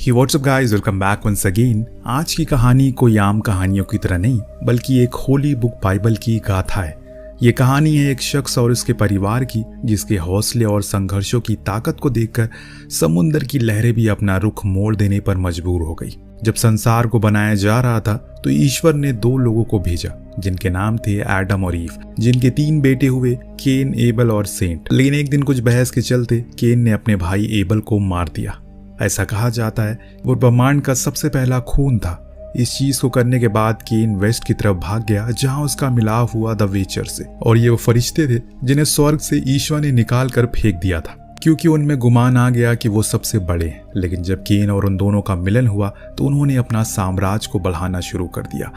ही what's up guys, welcome back once again. आज की कहानी कोई आम कहानियों की तरह नहीं, बल्कि एक होली बुक बाइबल की गाथा है। ये कहानी है एक शख्स और उसके परिवार की, जिसके हौसले और संघर्षों की ताकत को देखकर समुद्र की लहरें भी अपना रुख मोड़ देने पर मजबूर हो गई। जब संसार को बनाया जा रहा था तो ईश्वर ने दो लोगों को भेजा जिनके नाम थे एडम और ईव, जिनके 3 बेटे हुए, केन, एबल और सेंट। लेकिन एक दिन कुछ बहस के चलते केन ने अपने भाई एबल को मार दिया। ऐसा कहा जाता है वो ब्रह्मांड का सबसे पहला खून था। इस चीज को करने के बाद केन वेस्ट की तरफ भाग गया, जहां उसका मिलाव हुआ द वेचर से। और ये वो फरिश्ते थे जिन्हें स्वर्ग से ईश्वर ने निकाल कर फेंक दिया था, क्योंकि उनमें गुमान आ गया कि वो सबसे बड़े हैं। लेकिन जब केन और उन दोनों का मिलन हुआ तो उन्होंने अपना साम्राज्य को बढ़ाना शुरू कर दिया,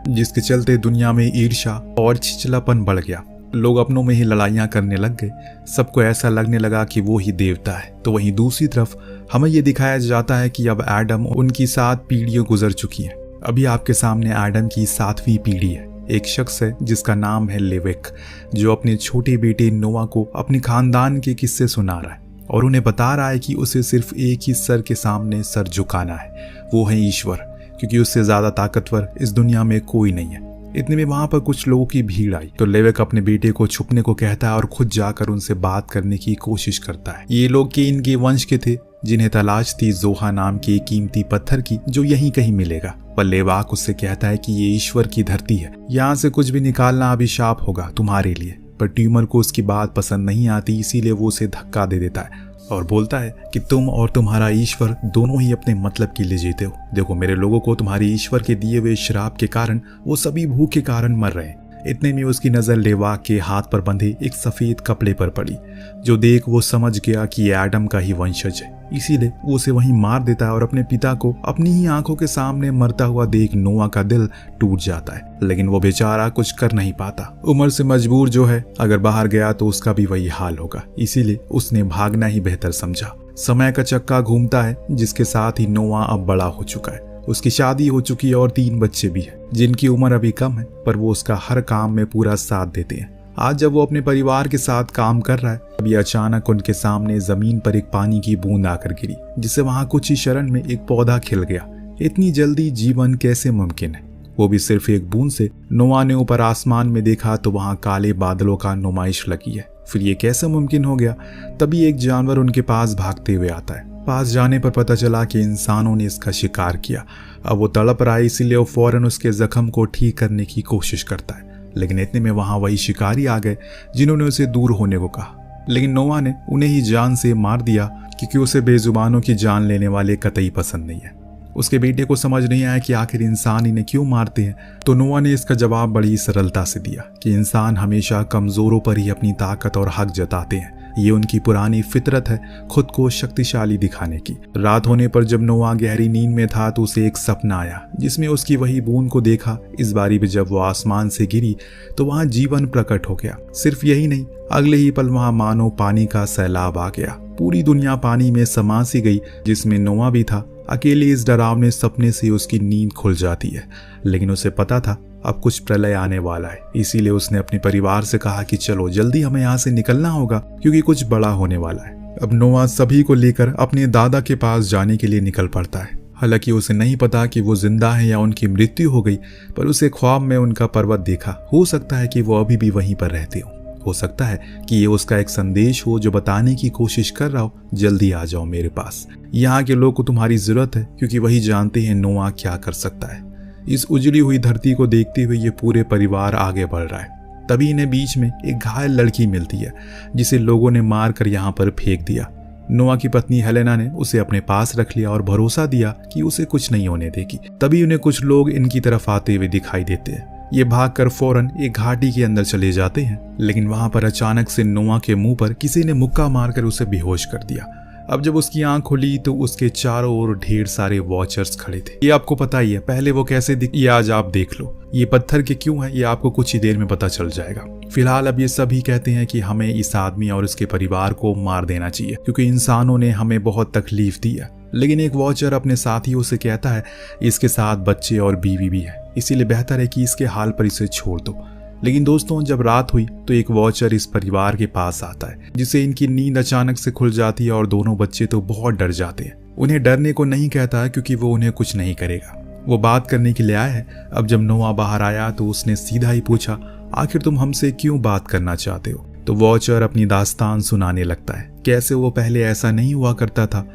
जिसके चलते दुनिया में ईर्ष्या और छिछलापन बढ़ गया। लोग अपनों में ही लड़ाइयाँ करने लग गए। सबको ऐसा लगने लगा कि वो ही देवता है। तो वहीं दूसरी तरफ हमें ये दिखाया जाता है कि अब एडम उनकी 7 पीढ़ियां गुजर चुकी हैं। अभी आपके सामने एडम की 7वीं पीढ़ी है। एक शख्स है जिसका नाम है लेविक, जो अपने छोटे बेटे नोआ को अपने खानदान के किस्से सुना रहा है और उन्हें बता रहा है कि उसे सिर्फ एक ही सर के सामने सर झुकाना है, वो है ईश्वर, क्योंकि उससे ज्यादा ताकतवर इस दुनिया में कोई नहीं है। इतने में वहां पर कुछ लोगों की भीड़ आई तो लेविक अपने बेटे को छुपने को कहता है और खुद जाकर उनसे बात करने की कोशिश करता है। ये लोग केन के वंश के थे, जिन्हें तलाश थी जोहा नाम के कीमती पत्थर की, जो यहीं कहीं मिलेगा। पर लेवाक उससे कहता है कि ये ईश्वर की धरती है, यहाँ से कुछ भी निकालना अभिशाप होगा तुम्हारे लिए। पर ट्यूमर को उसकी बात पसंद नहीं आती, इसीलिए वो उसे धक्का दे देता है और बोलता है कि तुम और तुम्हारा ईश्वर दोनों ही अपने मतलब के लिए जीते हो। देखो, मेरे लोगों को तुम्हारे ईश्वर के दिए हुए श्राप के कारण वो सभी भूख के कारण मर रहे हैं। इतने में उसकी नजर लेवाक के हाथ पर बंधे एक सफेद कपड़े पर पड़ी, जो देख वो समझ गया कि ये एडम का ही वंशज है। इसीलिए वो उसे वहीं मार देता है और अपने पिता को अपनी ही आंखों के सामने मरता हुआ देख नोआ का दिल टूट जाता है। लेकिन वो बेचारा कुछ कर नहीं पाता। उम्र से मजबूर जो है, अगर बाहर गया तो उसका भी वही हाल होगा, इसीलिए उसने भागना ही बेहतर समझा। समय का चक्का घूमता है, जिसके साथ ही नोआ अब बड़ा हो चुका है। उसकी शादी हो चुकी है और 3 बच्चे भी हैं, जिनकी उम्र अभी कम है, पर वो उसका हर काम में पूरा साथ देते हैं। आज जब वो अपने परिवार के साथ काम कर रहा है, तभी अचानक उनके सामने जमीन पर एक पानी की बूंद आकर गिरी, जिससे वहां कुछ ही क्षण में एक पौधा खिल गया। इतनी जल्दी जीवन कैसे मुमकिन है, वो भी सिर्फ एक बूंद से। नोआ ने ऊपर आसमान में देखा तो वहां काले बादलों का नुमाइश लगी है। फिर ये कैसे मुमकिन हो गया? तभी एक जानवर उनके पास भागते हुए आता है। पास जाने पर पता चला कि इंसानों ने इसका शिकार किया। अब वो तड़प रहा है, इसीलिए वो फौरन उसके जख्म को ठीक करने की कोशिश करता है। लेकिन इतने में वहां वही शिकारी आ गए, जिन्होंने उसे दूर होने को कहा। लेकिन नोआ ने उन्हें ही जान से मार दिया, क्योंकि उसे बेजुबानों की जान लेने वाले कतई पसंद नहीं है। उसके बेटे को समझ नहीं आया कि आखिर इंसान इन्हें क्यों मारते हैं, तो नोआ ने इसका जवाब बड़ी सरलता से दिया कि इंसान हमेशा कमजोरों पर ही अपनी ताकत और हक जताते हैं। ये उनकी पुरानी फितरत है, खुद को शक्तिशाली दिखाने की। रात होने पर जब नोआ गहरी नींद में था तो उसे एक सपना आया, जिसमें उसकी वही बूंद को देखा। इस बारी भी जब वो आसमान से गिरी तो वहां जीवन प्रकट हो गया। सिर्फ यही नहीं, अगले ही पल वहां मानो पानी का सैलाब आ गया। पूरी दुनिया पानी में समा सी गई, जिसमें नोआ भी था। अकेले इस डरावने सपने से उसकी नींद खुल जाती है। लेकिन उसे पता था अब कुछ प्रलय आने वाला है, इसीलिए उसने अपने परिवार से कहा कि चलो जल्दी हमें यहाँ से निकलना होगा, क्योंकि कुछ बड़ा होने वाला है। अब नोआ सभी को लेकर अपने दादा के पास जाने के लिए निकल पड़ता है। हालांकि उसे नहीं पता कि वो जिंदा है या उनकी मृत्यु हो गई, पर उसे ख्वाब में उनका पर्वत देखा। हो सकता है कि वो अभी भी वहीं पर रहते हो सकता है कि ये उसका एक संदेश हो जो बताने की कोशिश कर रहा हो, जल्दी आ जाओ मेरे पास। यहाँ के लोग को तुम्हारी जरूरत है, क्योंकि वही जानते हैं नोआ क्या कर सकता है। इस उजड़ी हुई धरती को देखते हुए ये पूरे परिवार आगे बढ़ रहा है। तभी इन्हें बीच में एक घायल लड़की मिलती है, जिसे लोगों ने मार कर यहाँ पर फेंक दिया। नोआ की पत्नी हेलेना ने उसे अपने पास रख लिया और भरोसा दिया कि उसे कुछ नहीं होने देगी। तभी उन्हें कुछ लोग इनकी तरफ आते हुए दिखाई देते हैं। ये भागकर फौरन एक घाटी के अंदर चले जाते हैं। लेकिन वहां पर अचानक से नोआ के मुंह पर किसी ने मुक्का मारकर उसे बेहोश कर दिया। अब जब उसकी आंख खुली तो उसके चारों ओर ढेर सारे वॉचर्स खड़े थे। ये आपको पता ही है, पहले वो कैसे ये आज आप देख लो। ये पत्थर के क्यों है, ये आपको कुछ ही देर में पता चल जाएगा। फिलहाल अब ये सभी कहते हैं कि हमें इस आदमी और उसके परिवार को मार देना चाहिए, क्योंकि इंसानों ने हमें बहुत तकलीफ दी है। लेकिन एक वॉचर अपने साथियों से कहता है इसके साथ बच्चे और बीवी भी है, इसीलिए बेहतर है कि इसके हाल पर इसे छोड़ दो। लेकिन दोस्तों, जब रात हुई तो एक वॉचर इस परिवार के पास आता है, जिससे इनकी नींद अचानक से खुल जाती है और दोनों बच्चे तो बहुत डर जाते हैं। उन्हें डरने को नहीं कहता क्योंकि वो उन्हें कुछ नहीं करेगा। वो बात करने के लिए आया है। अब जब नोआ बाहर आया तो उसने सीधा ही पूछा, आखिर तुम हमसे क्यों बात करना चाहते हो? तो वॉचर अपनी दास्तान सुनाने लगता है, कैसे वो पहले ऐसा नहीं हुआ करता था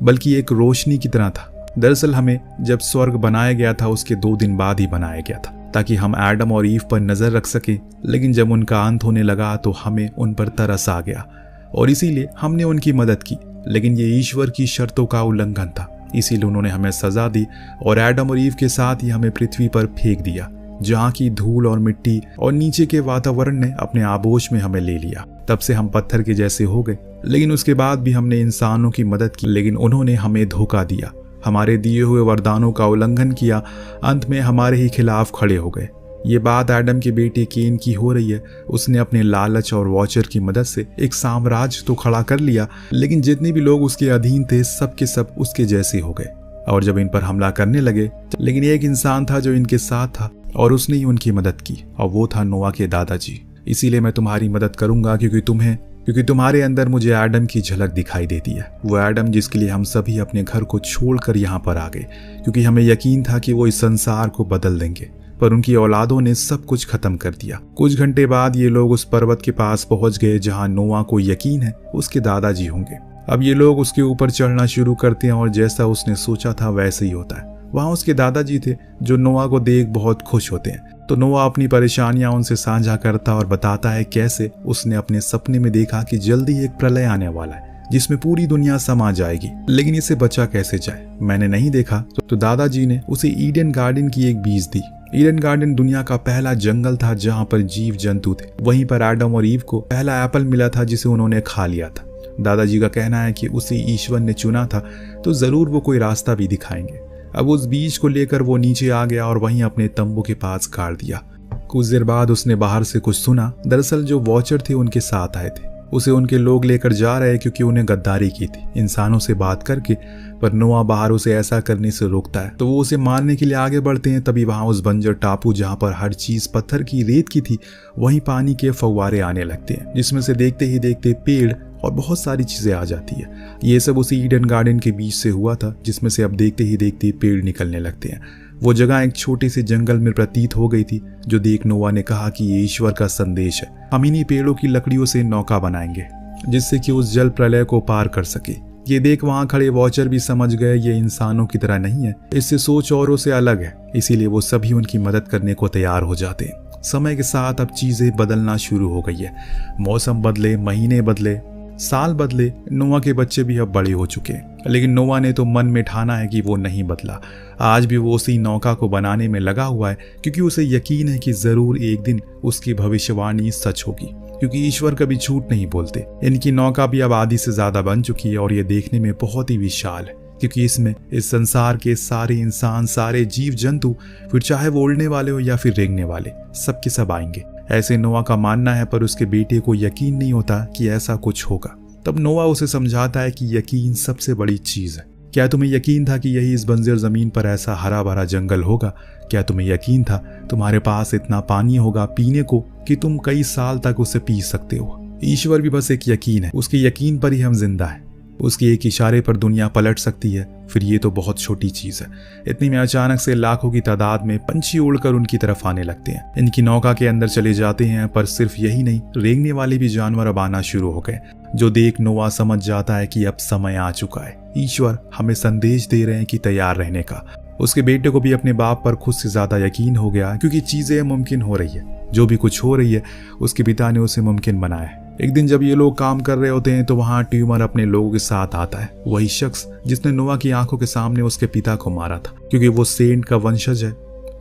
बल्कि एक रोशनी की तरह था। दरअसल हमें जब स्वर्ग बनाया गया था उसके 2 दिन बाद ही बनाया गया था ताकि हम एडम और ईव पर नजर रख सकें, लेकिन जब उनका अंत होने लगा तो हमें उन पर तरस आ गया और इसीलिए हमने उनकी मदद की। लेकिन ये ईश्वर की शर्तों का उल्लंघन था, इसीलिए उन्होंने हमें सजा दी और एडम और ईव के साथ ही हमें पृथ्वी पर फेंक दिया, जहाँ की धूल और मिट्टी और नीचे के वातावरण ने अपने आबोश में हमें ले लिया। तब से हम पत्थर के जैसे हो गए। लेकिन उसके बाद भी हमने इंसानों की मदद की, लेकिन उन्होंने हमें धोखा दिया, हमारे दिए हुए वरदानों का उल्लंघन किया, अंत में हमारे ही खिलाफ खड़े हो गए। ये बात एडम के बेटे केन की हो रही है। उसने अपने लालच और वॉचर की मदद से एक साम्राज्य तो खड़ा कर लिया, लेकिन जितने भी लोग उसके अधीन थे सब के सब उसके जैसे हो गए और जब इन पर हमला करने लगे, लेकिन एक इंसान था जो इनके साथ था और उसने ही उनकी मदद की और वो था नोआ के दादाजी। इसीलिए मैं तुम्हारी मदद करूंगा क्योंकि तुम्हारे अंदर मुझे एडम की झलक दिखाई देती है, वो एडम जिसके लिए हम सभी अपने घर को छोड़कर यहाँ पर आ गए, क्योंकि हमें यकीन था कि वो इस संसार को बदल देंगे, पर उनकी औलादों ने सब कुछ खत्म कर दिया। कुछ घंटे बाद ये लोग उस पर्वत के पास पहुंच गए जहाँ नोआ को यकीन है उसके दादाजी होंगे। अब ये लोग उसके ऊपर चढ़ना शुरू करते हैं और जैसा उसने सोचा था वैसे ही होता है। वहाँ उसके दादाजी थे जो नोआ को देख बहुत खुश होते हैं। तो नोआ अपनी परेशानियां उनसे साझा करता और बताता है कैसे उसने अपने सपने में देखा कि जल्दी एक प्रलय आने वाला है जिसमें पूरी दुनिया समा जाएगी, लेकिन इसे बचा कैसे जाए मैंने नहीं देखा। तो दादाजी ने उसे ईडन गार्डन की एक बीज दी। ईडन गार्डन दुनिया का पहला जंगल था जहाँ पर जीव जंतु थे। वहीं पर एडम और ईव को पहला एप्पल मिला था जिसे उन्होंने खा लिया था। दादाजी का कहना है कि उसे ईश्वर ने चुना था तो जरूर वो कोई रास्ता भी दिखाएंगे। अब उस बीज को लेकर वो नीचे आ गया और वहीं अपने तंबू के पास गाड़ दिया। कुछ देर बाद उसने बाहर से कुछ सुना। दरअसल जो वॉचर थे उनके साथ आए थे, उसे उनके लोग लेकर जा रहे क्योंकि उन्हें गद्दारी की थी इंसानों से बात करके, पर नोआ बाहर उसे ऐसा करने से रोकता है तो वो उसे मारने के लिए आगे बढ़ते हैं। तभी वहां उस बंजर टापू जहां पर हर चीज पत्थर की रेत की थी वहीं पानी के फव्वारे आने लगते हैं, जिसमें से देखते ही देखते पेड़ और बहुत सारी चीजें आ जाती है। ये सब उसी ईडन गार्डन के बीच से हुआ था जिसमें से अब देखते ही देखते पेड़ निकलने लगते हैं। वो जगह एक छोटे से जंगल में प्रतीत हो गई थी, जो देख नोआ ने कहा कि ये ईश्वर का संदेश है। हम इन्हीं पेड़ों की लकड़ियों से नौका बनाएंगे जिससे कि उस जल प्रलय को पार कर सके। ये देख वहां खड़े वॉचर भी समझ गए ये इंसानों की तरह नहीं है, इससे सोच औरों से अलग है, इसीलिए वो सभी उनकी मदद करने को तैयार हो जाते हैं। समय के साथ अब चीजें बदलना शुरू हो गई है। मौसम बदले, महीने बदले, साल बदले। नोआ के बच्चे भी अब बड़े हो चुके हैं, लेकिन नोआ ने तो मन में ठाना है कि वो नहीं बदला। आज भी वो उसी नौका को बनाने में लगा हुआ है क्योंकि उसे यकीन है कि जरूर एक दिन उसकी भविष्यवाणी सच होगी, क्योंकि ईश्वर कभी झूठ नहीं बोलते। इनकी नौका भी अब आधी से ज्यादा बन चुकी है और ये देखने में बहुत ही विशाल है, क्योंकि इसमें इस संसार के सारे इंसान, सारे जीव जंतु, फिर चाहे वो उड़ने वाले हो या फिर रेंगने वाले, सबके सब आएंगे। ऐसे नोआ का मानना है, पर उसके बेटे को यकीन नहीं होता कि ऐसा कुछ होगा। तब नोआ उसे समझाता है कि यकीन सबसे बड़ी चीज है। क्या तुम्हें यकीन था कि यही इस बंजर जमीन पर ऐसा हरा भरा जंगल होगा? क्या तुम्हें यकीन था तुम्हारे पास इतना पानी होगा पीने को कि तुम कई साल तक उसे पी सकते हो? ईश्वर भी बस एक यकीन है, उसके यकीन पर ही हम जिंदा हैं। उसके एक इशारे पर दुनिया पलट सकती है, फिर ये तो बहुत छोटी चीज है। इतनी में अचानक से लाखों की तादाद में पंछी उड़कर उनकी तरफ आने लगते हैं। इनकी नौका के अंदर चले जाते हैं, पर सिर्फ यही नहीं, रेंगने वाले भी जानवर अब आना शुरू हो गए, जो देख नोआ समझ जाता है कि अब समय आ चुका है। ईश्वर हमें संदेश दे रहे हैं कि तैयार रहने का। उसके बेटे को भी अपने बाप पर खुद से ज्यादा यकीन हो गया, क्योंकि चीजें मुमकिन हो रही है। जो भी कुछ हो रही है उसके पिता ने उसे मुमकिन बनाया है। एक दिन जब ये लोग काम कर रहे होते हैं तो वहां ट्यूमर अपने लोगों के साथ आता है, वही शख्स जिसने नोआ की आंखों के सामने उसके पिता को मारा था, क्योंकि वो सेंट का वंशज है,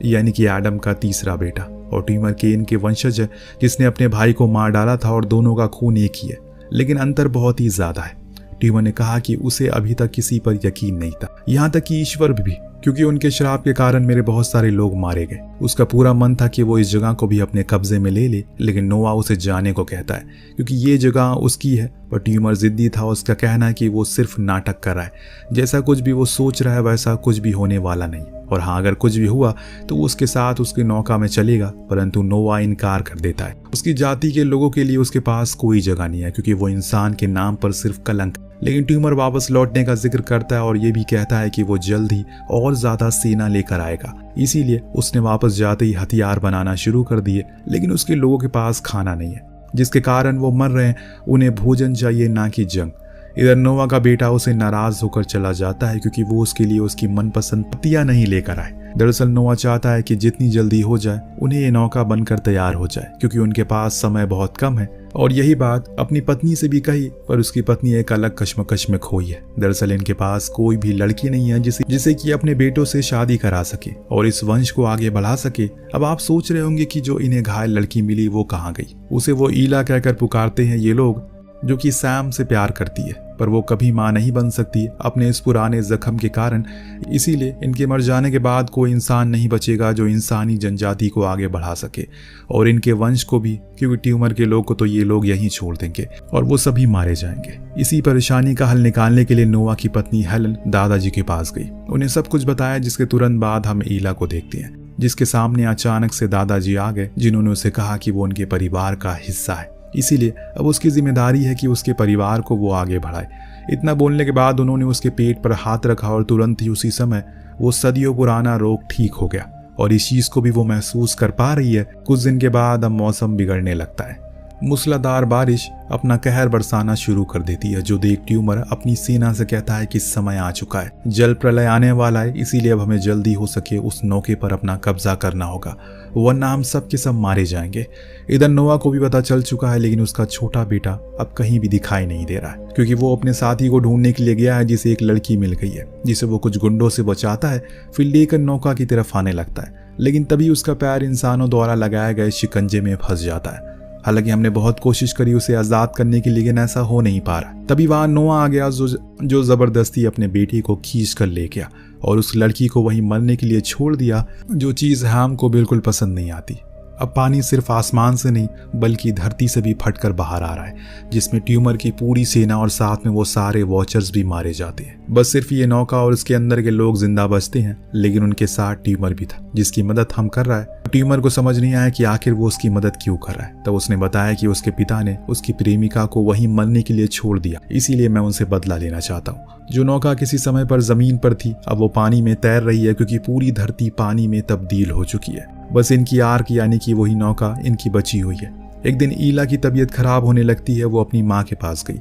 यानी कि एडम का तीसरा बेटा, और ट्यूमर केन के वंशज है जिसने अपने भाई को मार डाला था, और दोनों का खून एक ही है, लेकिन अंतर बहुत ही ज्यादा है। ट्यूमर ने कहा कि उसे अभी तक किसी पर यकीन नहीं था, यहाँ तक कि ईश्वर भी, क्योंकि उनके श्राप के कारण मेरे बहुत सारे लोग मारे गए। उसका पूरा मन था कि वो इस जगह को भी अपने कब्जे में ले ले, लेकिन नोआ उसे जाने को कहता है क्योंकि ये जगह उसकी है। पर ट्यूमर जिद्दी था, उसका कहना है कि वो सिर्फ नाटक कर रहा है, जैसा कुछ भी वो सोच रहा है वैसा कुछ भी होने वाला नहीं, और हाँ, अगर कुछ भी हुआ तो वो उसके साथ उसकी नौका में चलेगा, परंतु नोवा इनकार कर देता है। उसकी जाति के लोगों के लिए उसके पास कोई जगह नहीं है, क्योंकि वो इंसान के नाम पर सिर्फ कलंक। लेकिन ट्यूमर वापस लौटने का जिक्र करता है और ये भी कहता है कि वो जल्द ही और ज्यादा सेना लेकर आएगा। इसीलिए उसने वापस जाते ही हथियार बनाना शुरू कर दिए, लेकिन उसके लोगों के पास खाना नहीं है, जिसके कारण वो मर रहे हैं। उन्हें भोजन चाहिए, ना कि जंग। इधर नोवा का बेटा उसे नाराज होकर चला जाता है, क्योंकि वो उसके लिए उसकी मनपसंद पत्तियां नहीं लेकर आए। दरअसल नोवा चाहता है कि जितनी जल्दी हो जाए उन्हें ये नौका बनकर तैयार हो जाए, क्योंकि उनके पास समय बहुत कम है। और यही बात अपनी पत्नी से भी कही, पर उसकी पत्नी एक अलग कश्मकश में खोई है। दरअसल इनके पास कोई भी लड़की नहीं है जिसे कि अपने बेटों से शादी करा सके और इस वंश को आगे बढ़ा सके। अब आप सोच रहे होंगे कि जो इन्हें घायल लड़की मिली वो कहाँ गई। उसे वो ईला कहकर पुकारते हैं ये लोग, जो कि सैम से प्यार करती है, पर वो कभी मां नहीं बन सकती अपने इस पुराने जख्म के कारण। इसीलिए इनके मर जाने के बाद कोई इंसान नहीं बचेगा जो इंसानी जनजाति को आगे बढ़ा सके, और इनके वंश को भी, क्योंकि ट्यूमर के लोग को तो ये लोग यहीं छोड़ देंगे और वो सभी मारे जाएंगे। इसी परेशानी का हल निकालने के लिए नोवा की पत्नी हेलन दादाजी के पास गई। उन्हें सब कुछ बताया, जिसके तुरंत बाद हम ईला को देखते हैं, जिसके सामने अचानक से दादाजी आ गए, जिन्होंने उसे कहा कि वो उनके परिवार का हिस्सा है, इसीलिए अब उसकी जिम्मेदारी है कि उसके परिवार को वो आगे बढ़ाए। इतना बोलने के बाद उन्होंने उसके पेट पर हाथ रखा और तुरंत ही उसी समय वो सदियों पुराना रोग ठीक हो गया, और इस चीज को भी वो महसूस कर पा रही है। कुछ दिन के बाद अब मौसम बिगड़ने लगता है। मूसलाधार बारिश अपना कहर बरसाना शुरू कर देती है, जो देख ट्यूमर अपनी सेना से कहता है कि समय आ चुका है, जल प्रलय आने वाला है, इसीलिए अब हमें जल्दी हो सके उस नौके पर अपना कब्जा करना होगा, वरना हम सब के सब मारे जाएंगे। इधर नोवा को भी पता चल चुका है, लेकिन उसका छोटा बेटा अब कहीं भी दिखाई नहीं दे रहा है, क्योंकि वो अपने साथी को ढूंढने के लिए गया है, जिसे एक लड़की मिल गई है, जिसे वो कुछ गुंडों से बचाता है, फिर लेकर नौका की तरफ आने लगता है। लेकिन तभी उसका पैर इंसानों द्वारा लगाए गए शिकंजे में फंस जाता है। हालांकि हमने बहुत कोशिश करी उसे आजाद करने की, लेकिन ऐसा हो नहीं पा रहा। तभी वहां नोवा आ गया, जो जबरदस्ती अपने बेटी को खींच कर ले गया और उस लड़की को वहीं मरने के लिए छोड़ दिया, जो चीज हैम को बिल्कुल पसंद नहीं आती। अब पानी सिर्फ आसमान से नहीं बल्कि धरती से भी फटकर बाहर आ रहा है, जिसमें ट्यूमर की पूरी सेना और साथ में वो सारे वॉचर्स भी मारे जाते हैं। बस सिर्फ ये नौका और उसके अंदर के लोग जिंदा बचते हैं, लेकिन उनके साथ ट्यूमर भी था, जिसकी मदद हम कर रहा है। ट्यूमर को समझ नहीं आया कि आखिर वो उसकी मदद क्यों कर रहा है। तब उसने बताया कि उसके पिता ने उसकी प्रेमिका को वहीं मरने के लिए छोड़ दिया, इसीलिए मैं उनसे बदला लेना चाहता हूँ। जो नौका किसी समय पर जमीन पर थी, अब वो पानी में तैर रही है, क्योंकि पूरी धरती पानी में तब्दील हो चुकी है। बस इनकी आर्क यानी कि वही नौका इनकी बची हुई है। एक दिन ईला की तबीयत खराब होने लगती है। वो अपनी माँ के पास गई,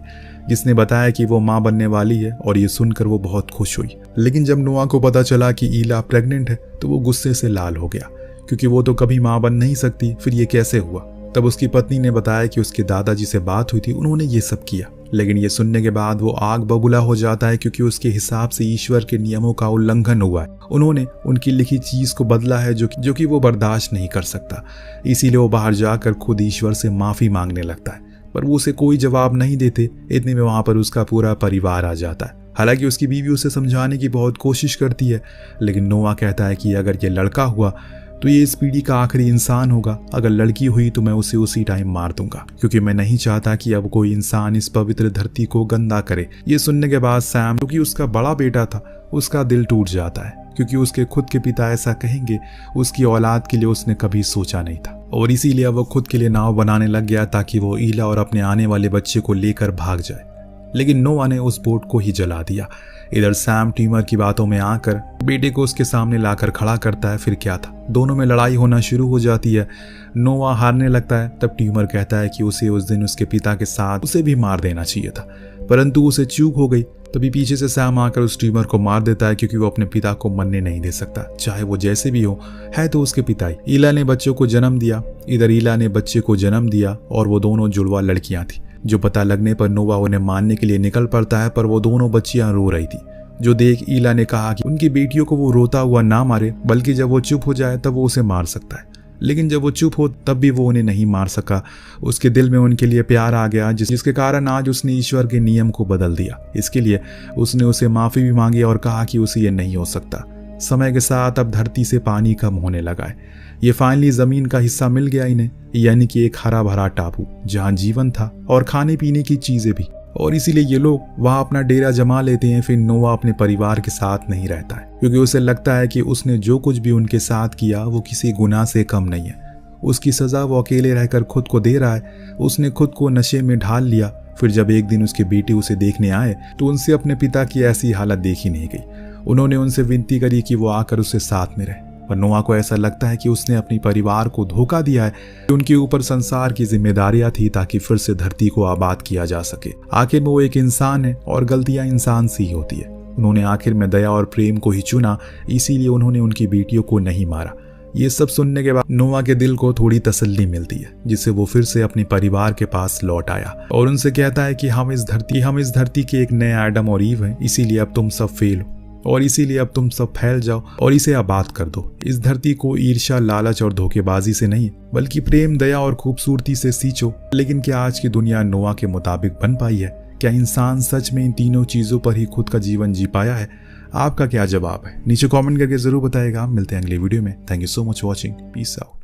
जिसने बताया कि वो माँ बनने वाली है, और ये सुनकर वो बहुत खुश हुई। लेकिन जब नोआ को पता चला कि ईला प्रेग्नेंट है, तो वो गुस्से से लाल हो गया, क्योंकि वो तो कभी माँ बन नहीं सकती, फिर ये कैसे हुआ। तब उसकी पत्नी ने बताया कि उसके दादाजी से बात हुई थी, उन्होंने ये सब किया। लेकिन ये सुनने के बाद वो आग बबूला हो जाता है, क्योंकि उसके हिसाब से ईश्वर के नियमों का उल्लंघन हुआ है। उन्होंने उनकी लिखी चीज को बदला है, जो कि वो बर्दाश्त नहीं कर सकता। इसीलिए वो बाहर जाकर खुद ईश्वर से माफी मांगने लगता है, पर वो उसे कोई जवाब नहीं देते। इतने में वहां पर उसका पूरा परिवार आ जाता है। हालांकि उसकी बीवी उसे समझाने की बहुत कोशिश करती है, लेकिन नोआ कहता है कि अगर ये लड़का हुआ तो ये इस पीढ़ी का आखिरी इंसान होगा, अगर लड़की हुई तो मैं उसे उसी टाइम मार दूंगा, क्योंकि मैं नहीं चाहता कि अब कोई इंसान इस पवित्र धरती को गंदा करे। ये सुनने के बाद सैम, क्योंकि उसका बड़ा बेटा था, उसका दिल टूट जाता है, क्योंकि उसके खुद के पिता ऐसा कहेंगे उसकी औलाद के लिए उसने कभी सोचा नहीं था। और इसीलिए वो खुद के लिए नाव बनाने लग गया, ताकि वो ईला और अपने आने वाले बच्चे को लेकर भाग जाए। लेकिन नोआ ने उस बोट को ही जला दिया। इधर सैम ट्यूमर की बातों में आकर बेटे को उसके सामने लाकर खड़ा करता है। फिर क्या था, दोनों में लड़ाई होना शुरू हो जाती है। नोआ हारने लगता है। तब ट्यूमर कहता है कि उसे उस दिन उसके पिता के साथ उसे भी मार देना चाहिए था, परंतु उसे चूक हो गई। तभी पीछे से सैम आकर उस ट्यूमर को मार देता है, क्योंकि वो अपने पिता को मरने नहीं दे सकता, चाहे वो जैसे भी हो, है तो उसके पिता ही। ईला ने बच्चों को जन्म दिया। इधर ईला ने बच्चे को जन्म दिया, और वो दोनों जुड़वा लड़कियां थी। जो पता लगने पर नोआ उन्हें मारने के लिए निकल पड़ता है, पर वो दोनों बच्चियां रो रही थी। जो देख ईला ने कहा कि उनकी बेटियों को वो रोता हुआ ना मारे, बल्कि जब वो चुप हो जाए तब वो उसे मार सकता है। लेकिन जब वो चुप हो तब भी वो उन्हें नहीं मार सका। उसके दिल में उनके लिए प्यार आ गया, जिसके कारण आज उसने ईश्वर के नियम को बदल दिया। इसके लिए उसने उसे माफी भी मांगी और कहा कि उसे ये नहीं हो सकता। समय के साथ अब धरती से पानी कम होने लगा है। ये फाइनली जमीन का हिस्सा मिल गया इन्हें, यानी कि एक हरा भरा टापू जहाँ जीवन था और खाने पीने की चीजें भी। और इसीलिए ये लोग वहाँ अपना डेरा जमा लेते हैं। फिर नोआ अपने परिवार के साथ नहीं रहता है क्योंकि उसे लगता है कि उसने जो कुछ भी उनके साथ किया वो किसी गुनाह से कम नहीं है। उसकी सजा वो अकेले रहकर खुद को दे रहा है। उसने खुद को नशे में ढाल लिया। फिर जब एक दिन उसके बेटे उसे देखने आए तो उनसे अपने पिता की ऐसी हालत देखी नहीं गई। उन्होंने उनसे विनती करी कि वो आकर उससे साथ में रहे, पर नोआ को ऐसा लगता है कि उसने अपने परिवार को धोखा दिया है। उनके ऊपर संसार की जिम्मेदारियां थी ताकि फिर से धरती को आबाद किया जा सके। आखिर में वो एक इंसान है और गलतियां इंसान से ही होती है। उन्होंने आखिर में दया और प्रेम को ही चुना, इसीलिए उन्होंने उनकी बेटियों को नहीं मारा। ये सब सुनने के बाद नोआ के दिल को थोड़ी तसल्ली मिलती है, जिससे वो फिर से अपने परिवार के पास लौट आया और उनसे कहता है कि हम इस धरती के एक नए एडम और ईव हैं। इसीलिए अब तुम सब फेल हो और इसीलिए अब तुम सब फैल जाओ और इसे आबाद कर दो। इस धरती को ईर्ष्या, लालच और धोखेबाजी से नहीं बल्कि प्रेम, दया और खूबसूरती से सींचो। लेकिन क्या आज की दुनिया नोआ के मुताबिक बन पाई है? क्या इंसान सच में इन तीनों चीजों पर ही खुद का जीवन जी पाया है? आपका क्या जवाब है? नीचे कमेंट करके जरूर बताइएगा। मिलते हैं अगले वीडियो में। Thank you so much watching. Peace out.